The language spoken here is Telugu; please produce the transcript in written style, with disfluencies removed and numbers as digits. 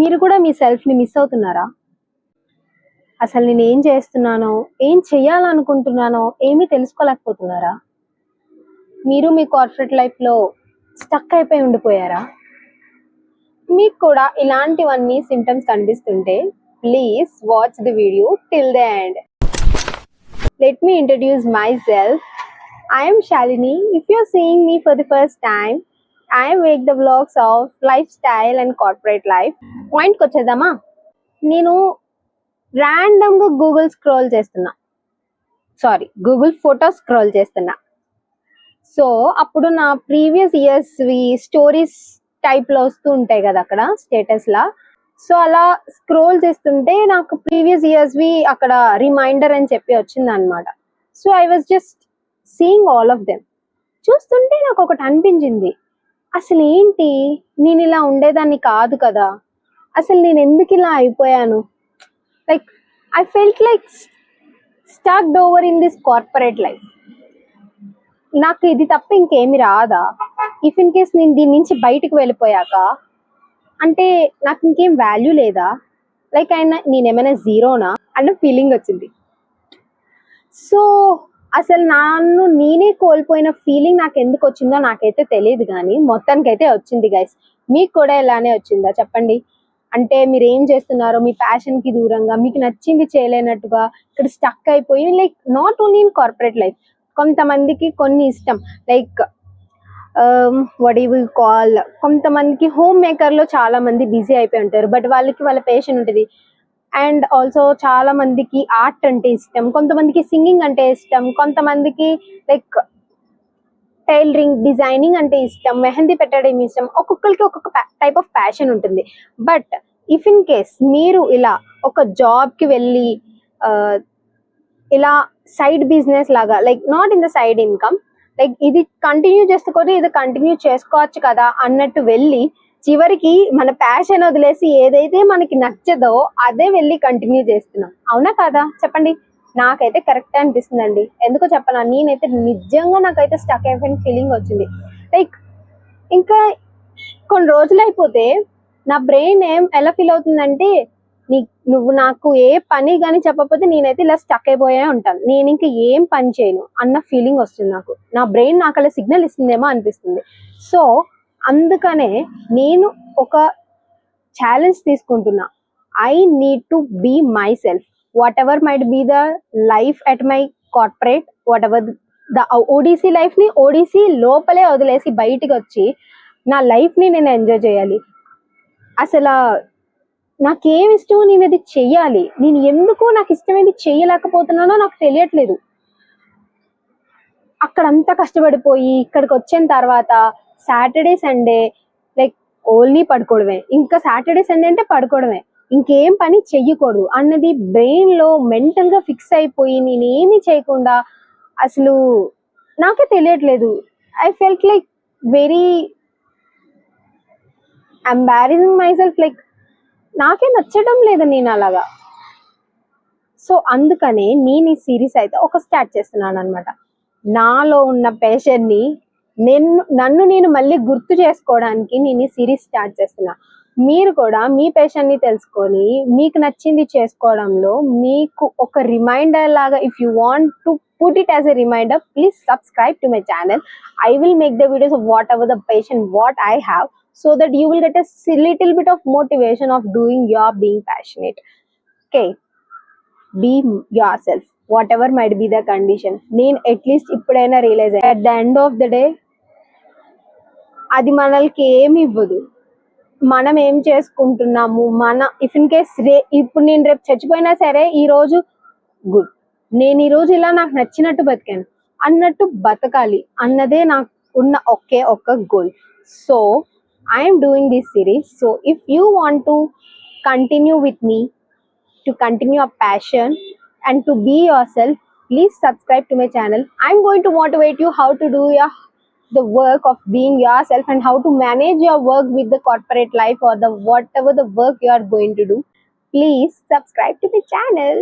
మీరు కూడా మీ సెల్ఫ్ని మిస్ అవుతున్నారా? అసలు నేను ఏం చేస్తున్నానో, ఏం చెయ్యాలనుకుంటున్నానో ఏమీ తెలుసుకోలేకపోతున్నారా? మీరు మీ కార్పొరేట్ లైఫ్లో స్టక్ అయిపోయి ఉండిపోయారా? మీకు కూడా ఇలాంటివన్నీ సిమ్టమ్స్ కనిపిస్తుంటే please watch the video till the end. Let me introduce myself. I am Shalini. If you are seeing me for the first time, I make the vlogs of lifestyle and corporate life. పాయింట్కి వచ్చేద్దామా? నేను ర్యాండమ్గా గూగుల్ ఫోటో స్క్రోల్ చేస్తున్నా. సో అప్పుడు నా ప్రీవియస్ ఇయర్స్వి స్టోరీస్ టైప్లో వస్తూ ఉంటాయి కదా అక్కడ స్టేటస్లా. సో అలా స్క్రోల్ చేస్తుంటే నాకు ప్రీవియస్ ఇయర్స్వి అక్కడ రిమైండర్ అని చెప్పి వచ్చింది అనమాట. So I was just seeing all of them. చూస్తుంటే నాకు ఒకటి అనిపించింది, అసలు ఏంటి, నేను ఇలా ఉండేదాన్ని కాదు కదా, అసలు నేను ఎందుకు ఇలా అయిపోయాను. Like I felt like stucked over in this corporate life. నాకు ఇది తప్ప ఇంకేమి రాదా? ఇఫ్ ఇన్ కేస్ నేను దీని నుంచి బయటకు వెళ్ళిపోయాక అంటే నాకు ఇంకేం వాల్యూ లేదా? లైక్ నేనేమైనా జీరోనా అన్న ఫీలింగ్ వచ్చింది. సో అసలు నన్ను నేనే కోల్పోయిన ఫీలింగ్ నాకు ఎందుకు వచ్చిందో నాకైతే తెలియదు, కానీ మొత్తానికైతే వచ్చింది గైస్. మీకు కూడా ఇలానే వచ్చిందా చెప్పండి? అంటే మీరు ఏం చేస్తున్నారో మీ ప్యాషన్కి దూరంగా మీకు నచ్చింది చేయలేనట్టుగా ఇక్కడ స్టక్ అయిపోయి, like not only in corporate life, కొంతమందికి కొన్ని ఇష్టం, like what you will call, కొంతమందికి హోమ్ మేకర్లో చాలా మంది బిజీ అయిపోయి ఉంటారు, బట్ వాళ్ళ ప్యాషన్ ఉంటుంది. అండ్ ఆల్సో చాలా మందికి ఆర్ట్ అంటే ఇష్టం, కొంతమందికి సింగింగ్ అంటే ఇష్టం, కొంతమందికి లైక్ టైలరింగ్ డిజైనింగ్ అంటే ఇష్టం, మెహందీ పెట్టడం ఇష్టం. ఒక్కొక్కరికి ఒక్కొక్క టైప్ ఆఫ్ ప్యాషన్ ఉంటుంది. బట్ ఇఫ్ ఇన్ కేస్ మీరు ఇలా ఒక జాబ్కి వెళ్ళి ఇలా సైడ్ బిజినెస్ లాగా, like not in the side income, like ఇది కంటిన్యూ చేసుకొని ఇది కంటిన్యూ చేసుకోవచ్చు కదా అన్నట్టు వెళ్ళి చివరికి మన ప్యాషన్ వదిలేసి ఏదైతే మనకి నచ్చదో అదే వెళ్ళి కంటిన్యూ చేస్తున్నాం. అవునా కాదా చెప్పండి? నాకైతే కరెక్ట్ అనిపిస్తుందండి. ఎందుకో చెప్పనా, నేనైతే నిజంగా నాకైతే స్టక్ అయిపోయిన ఫీలింగ్ వచ్చింది. లైక్ కొన్ని రోజులు అయిపోతే నా బ్రెయిన్ ఎలా ఫీల్ అవుతుందంటే, నువ్వు నాకు ఏ పని కానీ చెప్పకపోతే నేనైతే ఇలా స్టక్ అయిపోయే ఉంటాను, నేను ఇంకా ఏం పని చేయను అన్న ఫీలింగ్ వస్తుంది నాకు. నా బ్రెయిన్ నాకు అలా సిగ్నల్ ఇస్తుందేమో అనిపిస్తుంది. సో అందుకనే నేను ఒక ఛాలెంజ్ తీసుకుంటున్నా. I need to be myself. Whatever might be the life at my corporate, whatever the ODC లైఫ్ని ఓడిసి లోపలే వదిలేసి బయటికి వచ్చి నా లైఫ్ని నేను ఎంజాయ్ చేయాలి. అసలు నాకేం ఇష్టమో నేను అది చెయ్యాలి. నేను ఎందుకు నాకు ఇష్టమైంది చేయలేకపోతున్నానో నాకు తెలియట్లేదు. అక్కడంతా కష్టపడిపోయి ఇక్కడికి వచ్చిన తర్వాత సాటర్డే సండే లైక్ ఓన్లీ పడుకోవడమే, ఇంకా సాటర్డే సండే అంటే పడుకోవడమే, ఇంకేం పని చెయ్యకూడదు అన్నది బ్రెయిన్లో మెంటల్గా ఫిక్స్ అయిపోయి నేనేమి చేయకుండా అసలు నాకే తెలియట్లేదు. I felt like very embarrassing my self, like నాకే నచ్చడం లేదు నేను అలాగా. సో అందుకనే నేను ఈ సిరీస్ అయితే స్టార్ట్ చేస్తున్నాను అనమాట. నాలో ఉన్న ప్యాషన్ని నన్ను నేను మళ్ళీ గుర్తు చేసుకోవడానికి నేను ఈ సిరీస్ స్టార్ట్ చేస్తున్నా. మీరు కూడా మీ ప్యాషన్ని తెలుసుకొని మీకు నచ్చింది చేసుకోవడంలో మీకు ఒక రిమైండర్ లాగా, if you want to put it as a reminder, please subscribe to my channel. I will make the videos of whatever the passion what I have, so that you will get a little bit of motivation of doing your being passionate. Okay, be yourself whatever might be the condition. నేను అట్లీస్ట్ ఇప్పుడైనా realise at the end of the day అది మనకి ఏమి ఇవ్వదు. మనం ఏం చేసుకుంటున్నాము, ఇఫ్ ఇన్ కేస్ ఇప్పుడు నేను రేపు చచ్చిపోయినా సరే ఈరోజు గుడ్, నేను ఈరోజు ఇలా నాకు నచ్చినట్టు బతికాను అన్నట్టు బతకాలి అన్నదే నాకు ఉన్న ఒకే ఒక్క goal. So I'm doing this series. So if you want to continue with me, to continue a passion and to be yourself, please subscribe to my channel. I'm going to motivate you how to do the work of being yourself and how to manage your work with the corporate life or the whatever the work you are going to do. Please subscribe to the channel.